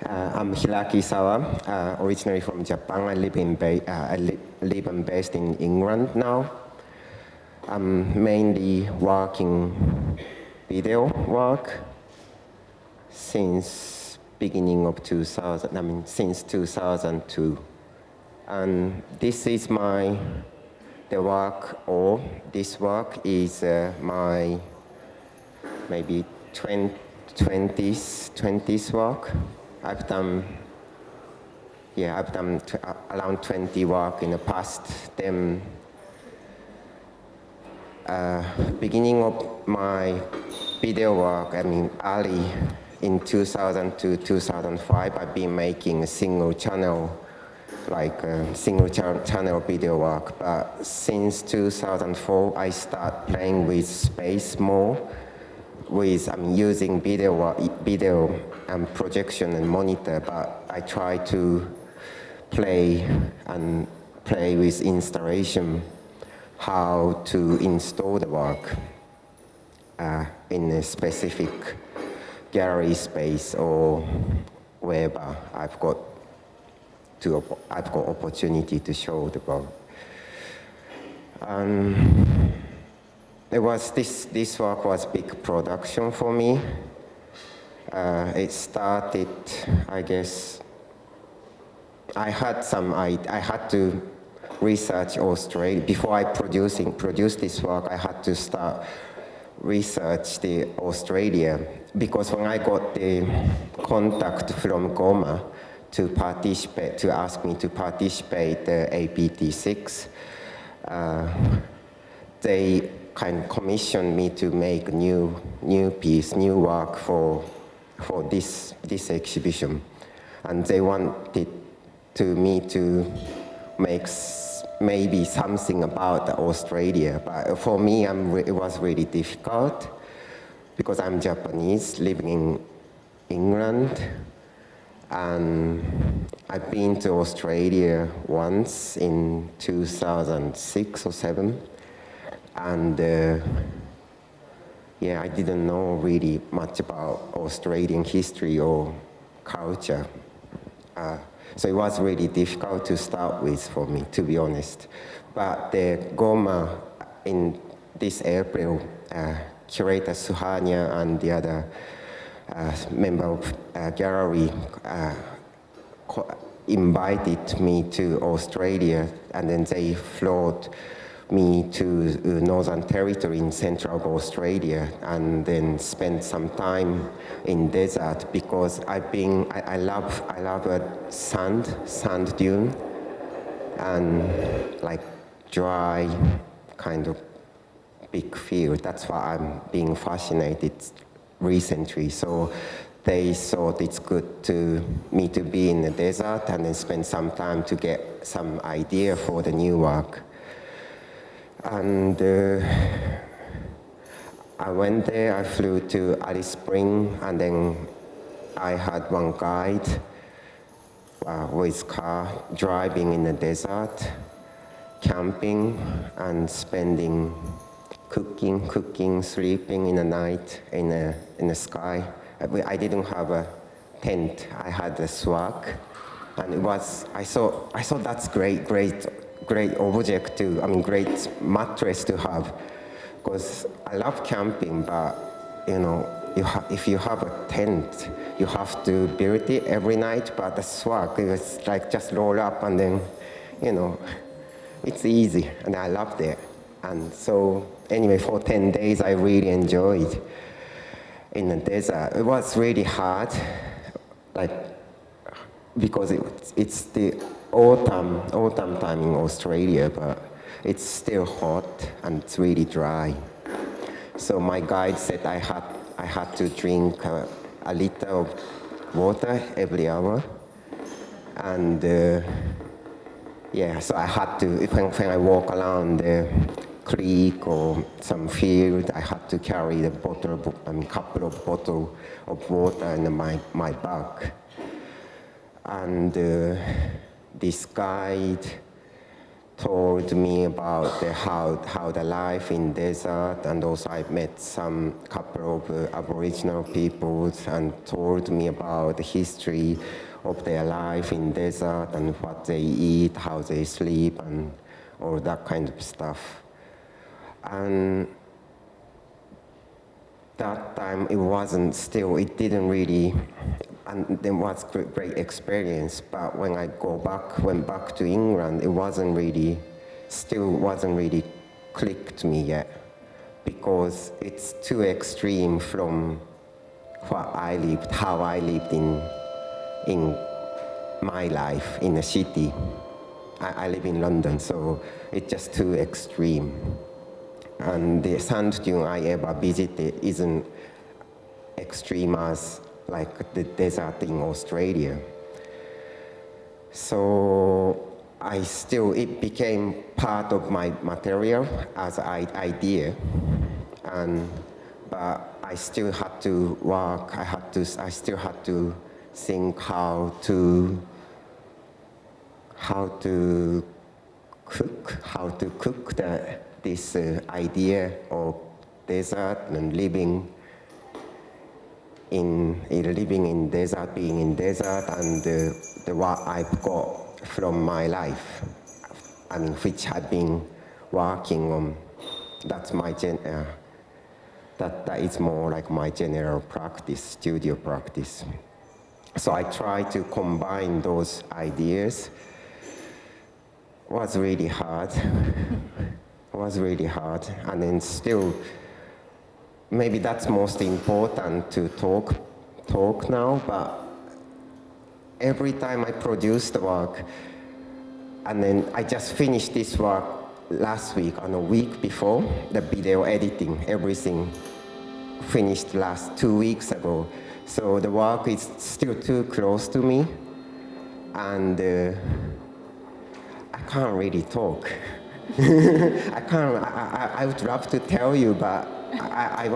I'm Hiraki Sawa, originally from Japan. I live and based in England now. I'm mainly working video work since beginning of 2000. Since 2002. And this is this work is my maybe 20s work. I've done around 20 work in the past. Then beginning of my video work, early in 2000 to 2005, I've been making a single channel video work. But since 2004, I start playing with space more. I'm using video and projection and monitor, but I try to play with installation, how to install the work in a specific gallery space or wherever I've got opportunity to show the work. This work was big production for me. It started, I guess, I had to research Australia. Before I produce this work, I had to start research the Australia, because when I got the contact from GOMA to ask me to participate the APT6, they kind of commissioned me to make new work for this exhibition, and they wanted me to make maybe something about Australia. But for me, it was really difficult because I'm Japanese living in England, and I've been to Australia once in 2006 or 7. And I didn't know really much about Australian history or culture. So it was really difficult to start with for me, to be honest. But the GOMA in this April, curator Suhanya and the other member of gallery invited me to Australia, and then they flew me to Northern Territory in central Australia, and then spent some time in desert, because I love a sand dune and like dry kind of big field. That's why I'm being fascinated recently. So they thought it's good to me to be in the desert and then spend some time to get some idea for the new work. And I went there, I flew to Alice Springs, and then I had one guide with car, driving in the desert, camping, and spending, cooking, sleeping in the night in the sky. I didn't have a tent, I had a swag, and I thought that's great object great mattress to have, because I love camping, but if you have a tent, you have to build it every night. But the swag, it was like just roll up and then, it's easy, and I loved it. And so anyway, for 10 days, I really enjoyed in the desert. It was really hard, because it's the autumn time in Australia, but it's still hot and it's really dry. So my guide said I had to drink a liter of water every hour, and so I had to, when I walk around the creek or some field, I had to carry the couple of bottles of water in my bag. And this guide told me about how the life in desert, and also I met some couple of Aboriginal peoples and told me about the history of their life in desert and what they eat, how they sleep, and all that kind of stuff. And that time it didn't really, and there was great experience, but when I went back to England, still wasn't really clicked me yet, because it's too extreme from how I lived in my life in a city. I live in London, so it's just too extreme. And the sand dune I ever visited isn't extreme as like the desert in Australia. So it became part of my material as an idea, but I still had to work. I still had to think how to cook this idea of desert and living in desert, being in desert, and the what I've got from my life, which I've been working on. That's that is more like my general practice, studio practice. So I try to combine those ideas. It was really hard. And then still, maybe that's most important to talk now, but every time I produce the work, and then I just finished this work last week, and a week before, the video editing, everything finished 2 weeks ago. So the work is still too close to me, and I can't really talk. I would love to tell you, but I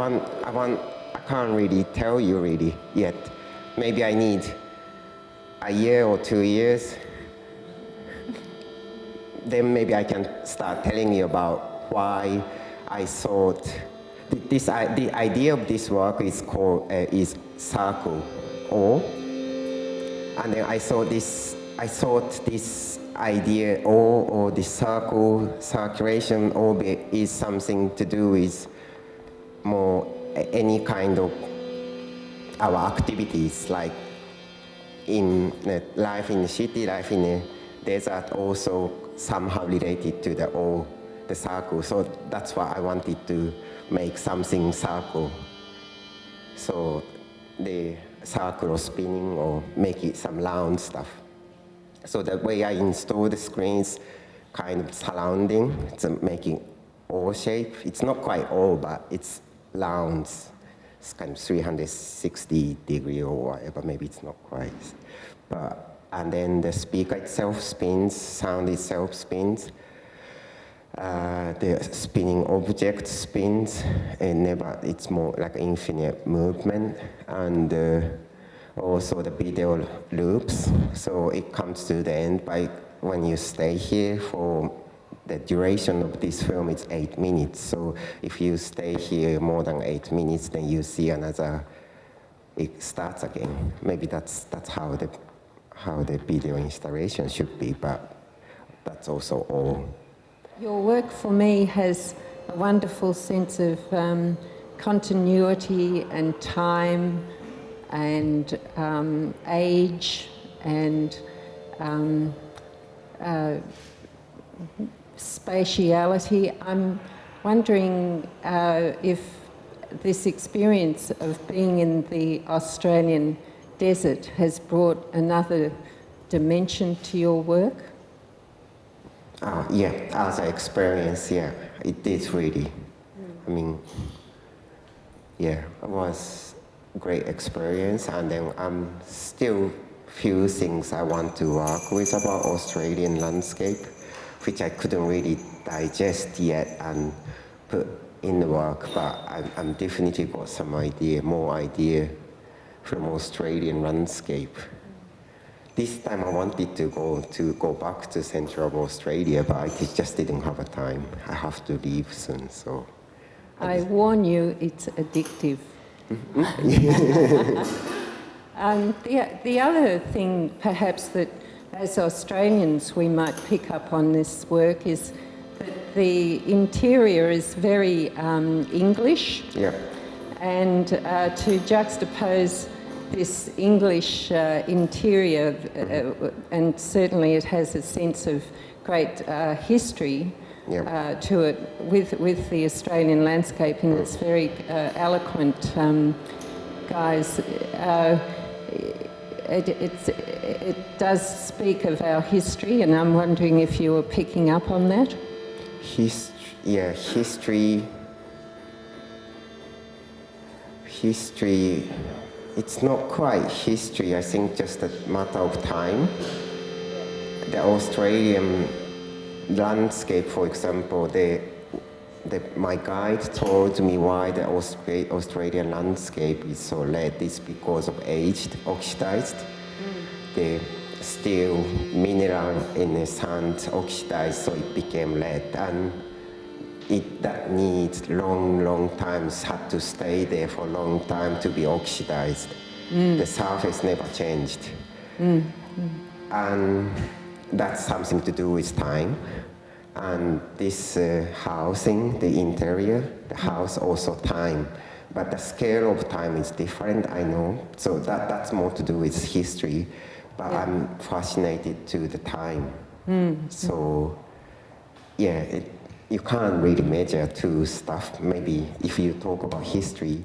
can't really tell you really yet. Maybe I need a year or 2 years. Then maybe I can start telling you about why I thought the idea of this work is called circle, and then I thought this idea or the circulation orbit is something to do with more any kind of our activities, like in life in the city, life in the desert, also somehow related to the circle. So that's why I wanted to make something circle. So the circle or spinning, or make it some round stuff. So the way I install the screens, kind of surrounding, it's making O shape. It's not quite O, but it's rounds. It's kind of 360 degree or whatever, maybe it's not quite. And then the speaker itself spins, sound itself spins. The spinning object spins, and it's more like infinite movement. And also the video loops, so it comes to the end when you stay here for the duration of this film. It's 8 minutes, so if you stay here more than 8 minutes, then you see it starts again. Maybe that's how the video installation should be, but that's also all. Your work for me has a wonderful sense of continuity and time and age and spatiality. I'm wondering if this experience of being in the Australian desert has brought another dimension to your work? Yeah, as an experience, yeah, it did really. I mean, yeah, it was a great experience, and then I'm still few things I want to work with about Australian landscape, which I couldn't really digest yet and put in the work, but I'm definitely got some more idea from Australian landscape this time I wanted to go back to Central Australia, but I just didn't have a time. I have to leave soon, so. I warn you, it's addictive. The other thing, perhaps, that as Australians we might pick up on this work is that the interior is very English. Yeah. And to juxtapose this English interior, and certainly it has a sense of great history to it, with the Australian landscape in its very eloquent guise. It does speak of our history, and I'm wondering if you were picking up on that. History. It's not quite history, I think just a matter of time. The Australian landscape, for example, my guide told me why the Australian landscape is so red. It's because of aged, oxidized. The steel mineral in the sand oxidized, so it became red. And that needs long times, had to stay there for a long time to be oxidized. The surface never changed. And that's something to do with time. And this housing, the interior, the house also time. But the scale of time is different, I know. So that's more to do with history. But I'm fascinated to the time. So, you can't really measure two stuff. Maybe if you talk about history,